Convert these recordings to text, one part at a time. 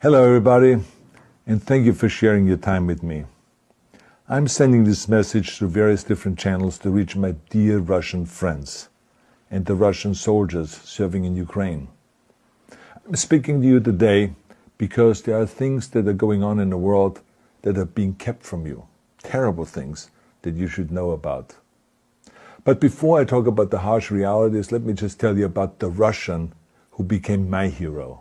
Hello everybody, and thank you for sharing your time with me. I'm sending this message through various different channels to reach my dear Russian friends and the Russian soldiers serving in Ukraine. I'm speaking to you today because there are things that are going on in the world that are being kept from you, terrible things that you should know about. But before I talk about the harsh realities, let me just tell you about the Russian who became my hero.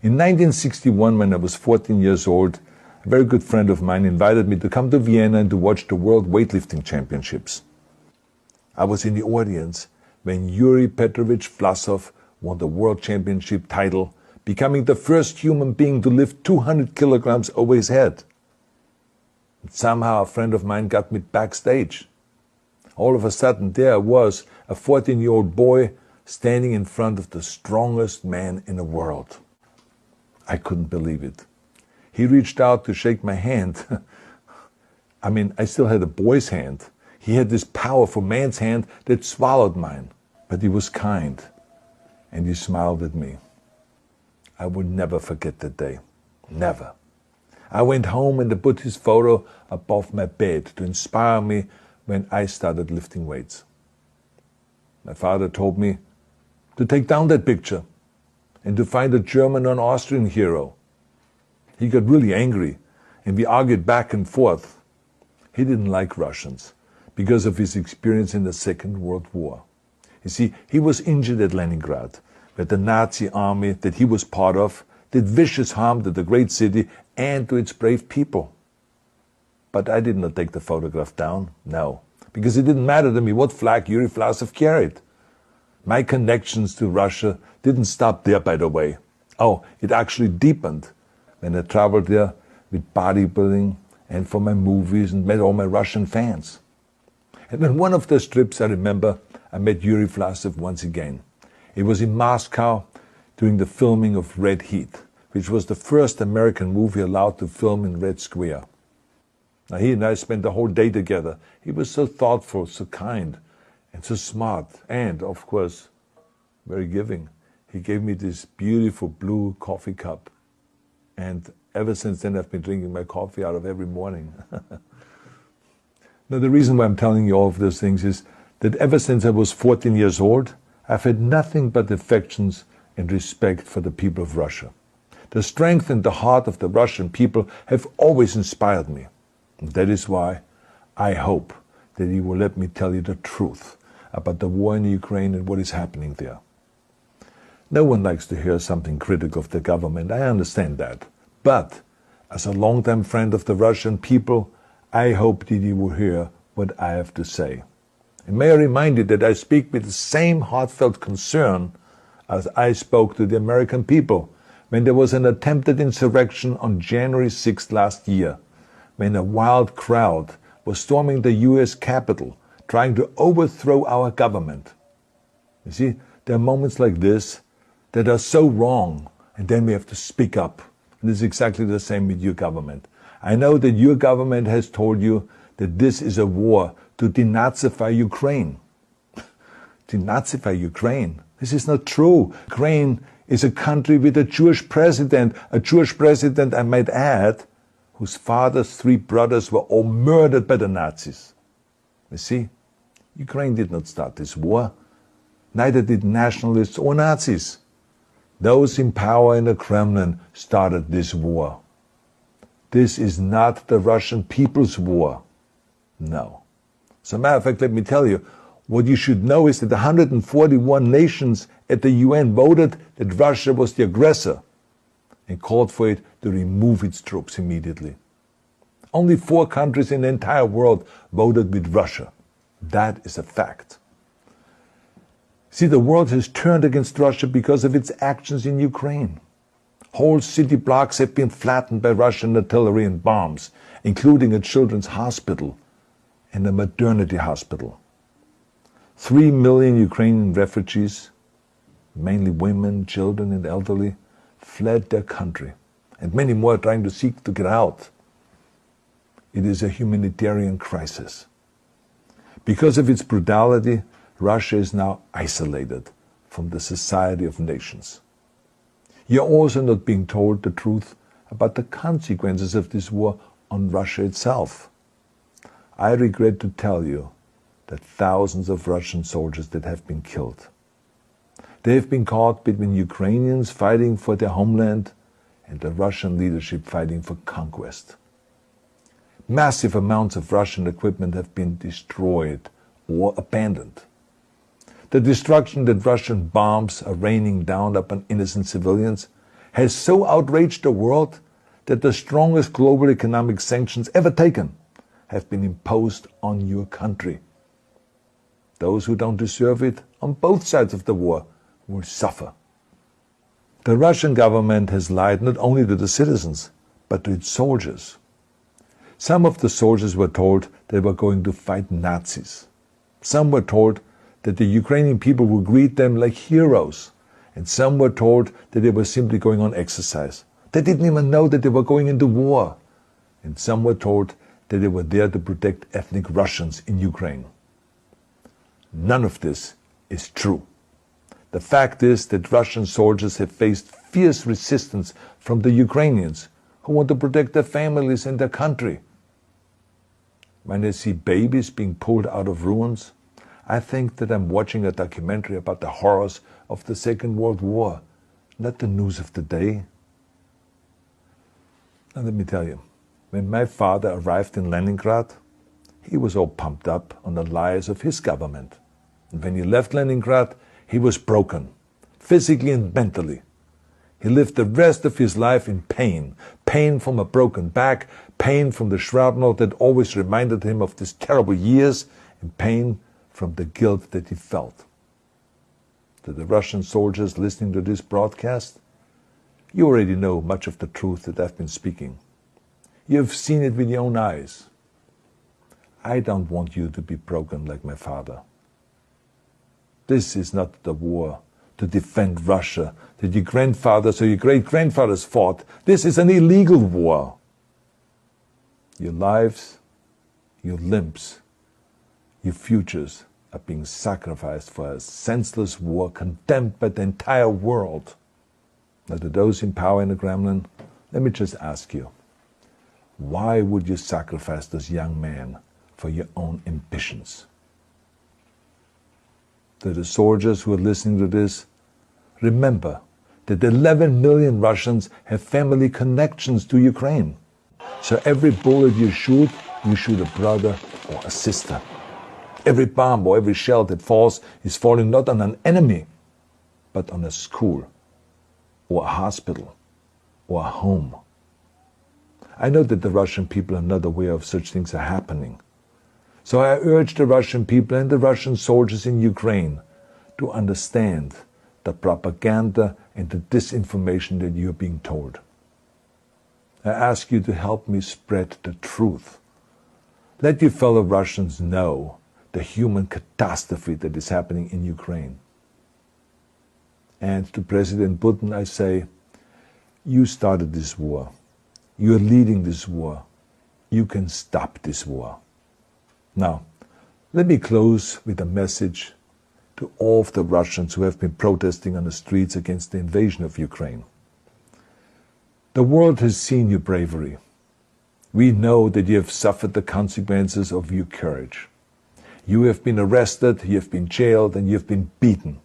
In 1961, when I was 14 years old, a very good friend of mine invited me to come to Vienna and to watch the World Weightlifting Championships. I was in the audience when Yuri Petrovich Vlasov won the World Championship title, becoming the first human being to lift 200 kilograms over his head. And somehow a friend of mine got me backstage. All of a sudden, there I was, a 14-year-old boy, standing in front of the strongest man in the world. I couldn't believe it. He reached out to shake my hand. I still had a boy's hand. He had this powerful man's hand that swallowed mine. But he was kind, and he smiled at me. I will never forget that day. Never. I went home and I put his photo above my bed to inspire me when I started lifting weights. My father told me to take down that picture and to find a German or an Austrian hero. He got really angry, and we argued back and forth. He didn't like Russians because of his experience in the Second World War. You see, he was injured at Leningrad, where the Nazi army that he was part of did vicious harm to the great city and to its brave people. But I did not take the photograph down, no, because it didn't matter to me what flag Yuri Vlasov carried. My connections to Russia didn't stop there, by the way. Oh, it actually deepened when I traveled there with bodybuilding and for my movies and met all my Russian fans. And on one of those trips, I remember, I met Yuri Vlasov once again. It was in Moscow during the filming of Red Heat, which was the first American movie allowed to film in Red Square. Now, he and I spent the whole day together. He was so thoughtful, so kind, and so smart, and, of course, very giving. He gave me this beautiful blue coffee cup. And ever since then, I've been drinking my coffee out of every morning. Now, the reason why I'm telling you all of those things is that ever since I was 14 years old, I've had nothing but affections and respect for the people of Russia. The strength and the heart of the Russian people have always inspired me. And that is why I hope that you will let me tell you the truth about the war in Ukraine and what is happening there. No one likes to hear something critical of the government, I understand that. But as a longtime friend of the Russian people, I hope that you will hear what I have to say. And may I remind you that I speak with the same heartfelt concern as I spoke to the American people when there was an attempted insurrection on January 6th last year, when a wild crowd was storming the US Capitol, trying to overthrow our government. You see, there are moments like this that are so wrong, and then we have to speak up. And this is exactly the same with your government. I know that your government has told you that this is a war to denazify Ukraine. Denazify Ukraine? This is not true. Ukraine is a country with a Jewish president, I might add, whose father's 3 brothers were all murdered by the Nazis. You see, Ukraine did not start this war. Neither did nationalists or Nazis. Those in power in the Kremlin started this war. This is not the Russian people's war. No. As a matter of fact, let me tell you, what you should know is that 141 nations at the UN voted that Russia was the aggressor and called for it to remove its troops immediately. Only 4 countries in the entire world voted with Russia. That is a fact. See, the world has turned against Russia because of its actions in Ukraine. Whole city blocks have been flattened by Russian artillery and bombs, including a children's hospital and a maternity hospital. 3 million Ukrainian refugees, mainly women, children, and elderly, fled their country, and many more are trying to seek to get out. It is a humanitarian crisis. Because of its brutality, Russia is now isolated from the society of nations. You're also not being told the truth about the consequences of this war on Russia itself. I regret to tell you that thousands of Russian soldiers that have been killed. They have been caught between Ukrainians fighting for their homeland and the Russian leadership fighting for conquest. Massive amounts of Russian equipment have been destroyed or abandoned. The destruction that Russian bombs are raining down upon innocent civilians has so outraged the world that the strongest global economic sanctions ever taken have been imposed on your country. Those who don't deserve it on both sides of the war will suffer. The Russian government has lied not only to the citizens, but to its soldiers. Some of the soldiers were told they were going to fight Nazis. Some were told that the Ukrainian people would greet them like heroes, and some were told that they were simply going on exercise. They didn't even know that they were going into war. And some were told that they were there to protect ethnic Russians in Ukraine. None of this is true. The fact is that Russian soldiers have faced fierce resistance from the Ukrainians who want to protect their families and their country. When I see babies being pulled out of ruins, I think that I'm watching a documentary about the horrors of the Second World War, not the news of the day. Now let me tell you, when my father arrived in Leningrad, he was all pumped up on the lies of his government. And when he left Leningrad, he was broken, physically and mentally. He lived the rest of his life in pain. Pain from a broken back, pain from the shrapnel that always reminded him of these terrible years, and pain from the guilt that he felt. To the Russian soldiers listening to this broadcast, you already know much of the truth that I've been speaking. You have seen it with your own eyes. I don't want you to be broken like my father. This is not the war to defend Russia that your grandfathers or your great-grandfathers fought. This is an illegal war. Your lives, your limbs, your futures are being sacrificed for a senseless war condemned by the entire world. Now, to those in power in the Kremlin, let me just ask you, why would you sacrifice those young men for your own ambitions? To the soldiers who are listening to this, remember that 11 million Russians have family connections to Ukraine. So every bullet you shoot a brother or a sister. Every bomb or every shell that falls is falling not on an enemy, but on a school, or a hospital, or a home. I know that the Russian people are not aware of such things are happening. So I urge the Russian people and the Russian soldiers in Ukraine to understand the propaganda and the disinformation that you are being told. I ask you to help me spread the truth. Let your fellow Russians know the human catastrophe that is happening in Ukraine. And to President Putin I say, you started this war. You are leading this war. You can stop this war. Now, let me close with a message to all of the Russians who have been protesting on the streets against the invasion of Ukraine. The world has seen your bravery. We know that you have suffered the consequences of your courage. You have been arrested, you have been jailed, and you have been beaten.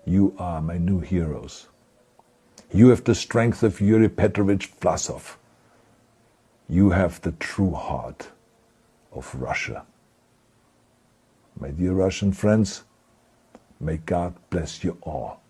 You are my new heroes. You have the strength of Yuri Petrovich Vlasov. You have the true heart of Russia. My dear Russian friends, may God bless you all.